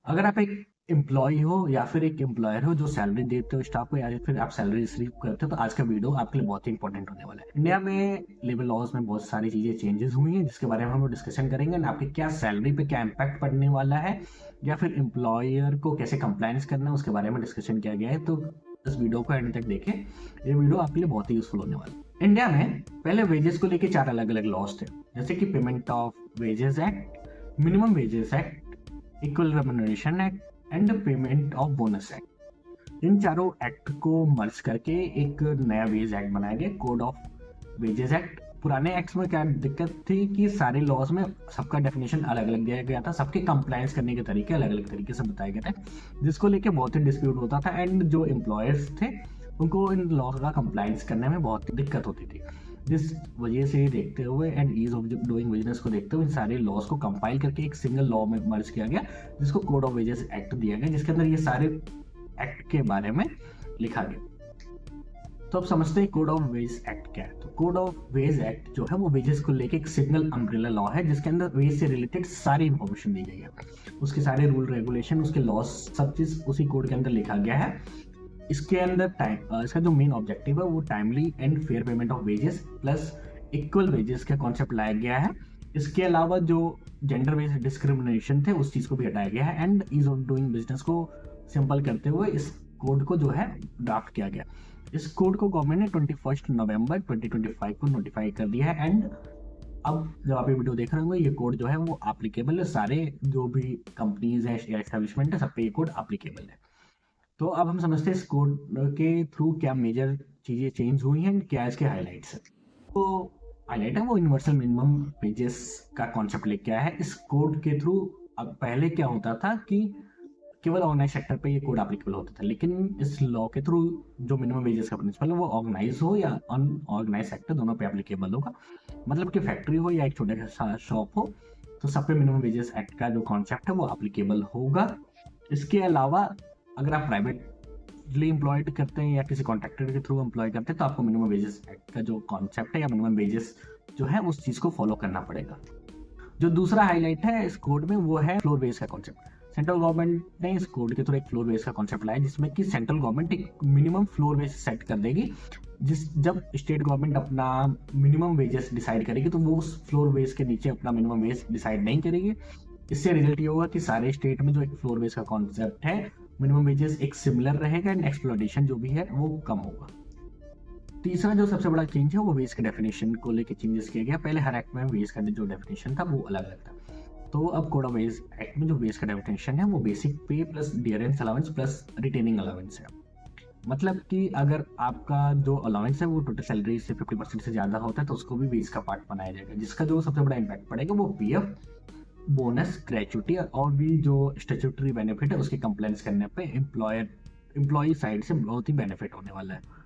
अगर आप एक एम्प्लॉय हो या फिर एक एम्प्लॉयर हो जो सैलरी देते हो स्टाफ को या फिर आप सैलरी रिसीव करते हो, तो आज का वीडियो आपके लिए बहुत ही इंपॉर्टेंट होने वाला है। इंडिया में लेबर लॉज में बहुत सारी चीजें चेंजेस हुई हैं जिसके बारे में हम लोग डिस्कशन करेंगे and आपकी क्या सैलरी पे क्या इम्पैक्ट पड़ने वाला है या फिर एम्प्लॉयर को कैसे कंप्लायंस करना है उसके बारे में डिस्कशन किया गया है। तो इस वीडियो को एंड तक देखें, ये वीडियो आपके लिए बहुत ही यूजफुल होने वाला है। इंडिया में पहले वेजेस को लेके 4 अलग अलग लॉज थे, जैसे कि payment of wages act, minimum wages act, equal remuneration act and payment of bonus act. इन चारों एक्ट को मर्ज करके एक नया वेज एक्ट बनाया गया, कोड ऑफ वेजेस एक्ट। पुराने एक्ट्स में क्या दिक्कत थी कि सारे लॉज में सबका डेफिनेशन अलग अलग दिया गया था, सबके कंप्लायंस करने के तरीके अलग अलग तरीके से बताए गए थे, जिसको लेके बहुत ही डिस्प्यूट होता था एंड जो एम्प्लॉयर्स थे उनको इन लॉ का कंप्लायंस करने में बहुत दिक्कत होती थी। जिस वजह से देखते हुए and ease of doing business को देखते हुए इन सारे लॉज को कंपाइल करके एक सिंगल लॉ में मर्ज किया गया, जिसको कोड ऑफ वेजेस एक्ट दिया गया, जिसके अंदर ये सारे एक्ट के बारे में लिखा गया। तो अब समझते हैं कोड ऑफ वेज एक्ट क्या है। तो कोड ऑफ वेज एक्ट जो है वो वेजेस को लेके एक सिंगल अम्ब्रेला लॉ है, जिसके अंदर वेज से रिलेटेड सारी इंफॉर्मेशन दी गई है, उसके सारे रूल रेगुलेशन, उसके लॉज, सब चीज उसी कोड के अंदर लिखा गया है। इसके अंदर इसका जो मेन ऑब्जेक्टिव है वो timely and fair payment of wages plus equal wages का कॉन्सेप्ट लाया गया है। इसके अलावा जो जेंडर बेस्ड डिस्क्रिमिनेशन थे उस चीज को भी हटाया गया है and ease of doing business को सिंपल करते हुए इस कोड को जो है ड्राफ्ट किया गया। इस कोड को गवर्नमेंट ने 21 नवंबर 2025 को नोटिफाई कर दिया है एंड अब जब आप ये वीडियो देख रहे होंगे ये कोड जो है वो एप्लीकेबल है, सारे जो भी कंपनीज है या एस्टेब्लिशमेंट है सब पे ये कोड एप्लीकेबल है। तो अब हम समझते हैं इस कोड के थ्रू क्या मेजर चीजें चेंज हुई हैं, क्या इसके हाइलाइट्स है। तो हाईलाइट है वो यूनिवर्सल मिनिमम वेजेस का कॉन्सेप्ट लेके आया है इस कोड के थ्रू। अब पहले क्या होता था कि केवल ऑर्गेनाइज सेक्टर पे ये कोड एप्लीकेबल होता था, लेकिन इस लॉ के थ्रू जो मिनिमम वेजेस का प्रिंसिपल है वो ऑर्गेनाइज हो या अनऑर्गेनाइज सेक्टर दोनों पे एप्लीकेबल होगा। मतलब कि फैक्ट्री हो या एक छोटा सा शॉप हो, तो सब पे मिनिमम वेजेस एक्ट का जो कॉन्सेप्ट है वो एप्लीकेबल होगा। इसके अलावा अगर आप प्राइवेटली एम्प्लॉयड करते हैं या किसी कॉन्ट्रैक्टर के थ्रू एम्प्लॉय करते हैं तो आपको मिनिमम वेजेस एक्ट का जो कॉन्सेप्ट है या मिनिमम वेजेस जो है उस चीज को फॉलो करना पड़ेगा। जो दूसरा हाईलाइट है इस कोड में वो है फ्लोर बेस का कॉन्सेप्ट। सेंट्रल गवर्नमेंट ने इस कोड के थ्रू एक फ्लोर बेस का कॉन्सेप्ट लाया, जिसमें कि सेंट्रल गवर्नमेंट एक मिनिमम फ्लोर बेस सेट कर देगी। जब स्टेट गवर्नमेंट अपना मिनिमम वेजेस डिसाइड करेगी तो वो उस फ्लोर बेस के नीचे अपना मिनिमम वेज डिसाइड नहीं करेगी। इससे रिजल्ट ये होगा कि सारे स्टेट में जो एक फ्लोर बेस का कॉन्सेप्ट है मिनिमम वेजेस एक सिमिलर रहेगा एंड एक्सप्लॉयटेशन जो भी है वो कम होगा। तीसरा जो सबसे बड़ा चेंज है वो वेज के डेफिनेशन को लेकर चेंजेस किया गया। पहले हर एक्ट में वेज का जो डेफिनेशन था वो अलग अलग था, तो अब कोड ऑफ वेज एक्ट में जो वेज का डेफिनेशन है वो बेसिक पे plus dearness allowance plus retaining allowance है। मतलब कि अगर आपका जो अलाउंस है वो टोटल सैलरी से 50% से ज्यादा होता है तो उसको भी वेज का पार्ट बनाया जाएगा, जिसका जो सबसे बड़ा इम्पैक्ट पड़ेगा वो पीएफ, बोनस, ग्रेचुटी और भी जो स्टैट्यूटरी बेनिफिट है उसके कंप्लेंट्स करने पे एम्प्लॉय साइड से बहुत ही बेनिफिट होने वाला है।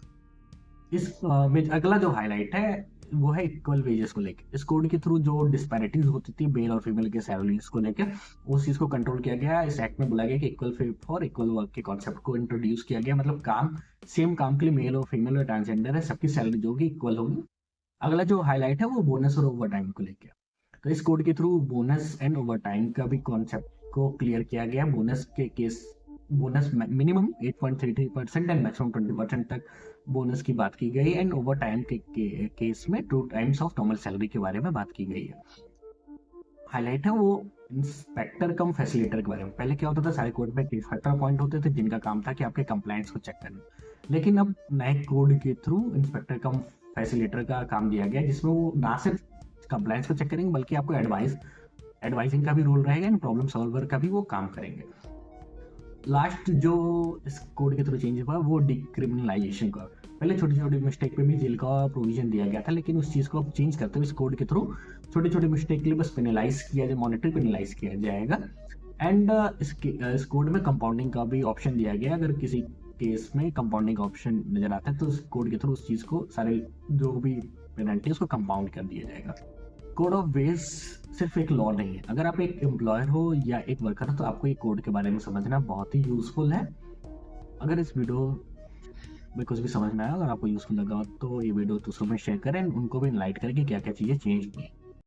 में अगला जो हाईलाइट है वो है इक्वल वेजेस को लेकर। इस कोड के थ्रू जो डिस्पैरिटीज होती थी मेल और फीमेल के सैलरीज को लेकर उस चीज को कंट्रोल किया गया। इस एक्ट में बोला गया कि equal pay for equal work के कॉन्सेप्ट को इंट्रोड्यूस किया गया, मतलब काम सेम काम के लिए मेल और फीमेल और ट्रांसजेंडर है सबकी सैलरी जो होगी इक्वल होगी। अगला जो हाईलाइट है वो बोनस और ओवर टाइम को लेकर। तो इस कोड के through bonus and over time का भी कॉन्सेप्ट को क्लियर किया गया। बोनस मिनिमम 8.33% एंड मैक्सिमम 20% तक बोनस की बात की गई एंड ओवर टाइम के केस में 2 टाइम्स ऑफ नॉर्मल सैलरी के बारे में बात की गई है। हाईलाइट है वो इंस्पेक्टर कम फैसिलिटेटर के बारे में। पहले क्या होता था, सारे कोड में इंस्पेक्टर अपॉइंट होते थे जिनका काम था कि आपके कंप्लायंस को चेक करना, लेकिन अब नए कोड के थ्रू इंस्पेक्टर कम फैसिलिटेटर का काम दिया गया, जिसमें वो ना सिर्फ कंप्लायंस को चेक करेंगे बल्कि आपको एडवाइजिंग का भी रोल रहेगा एंड प्रॉब्लम सॉल्वर का भी वो काम करेंगे। लास्ट जो इस कोड के थ्रू चेंज हुआ वो डिक्रिमिनलाइजेशन का। पहले छोटी छोटी मिस्टेक पे भी जेल का प्रोविजन दिया गया था, लेकिन उस चीज को अब चेंज करते हुए इस कोड के थ्रू छोटी छोटी मिस्टेक के लिए बस पेनलाइज किया जाए, मॉनिटरी पेनलाइज किया जाएगा एंड इस कोड में कंपाउंडिंग का भी ऑप्शन दिया गया। अगर किसी केस में कंपाउंडिंग ऑप्शन नजर आता है तो उस कोड के थ्रू उस चीज को सारे जो भी पेनल्टी उसको कंपाउंड कर दिया जाएगा। कोड ऑफ वेज सिर्फ एक लॉ नहीं है, अगर आप एक एम्प्लॉयर हो या एक वर्कर हो तो आपको ये कोड के बारे में समझना बहुत ही यूजफुल है। अगर इस वीडियो में कुछ भी समझ में आया, अगर आपको यूजफुल लगा तो ये वीडियो दूसरों में शेयर करें, उनको भी इनलाइट करें कि क्या क्या चीज़ें चेंज हुई।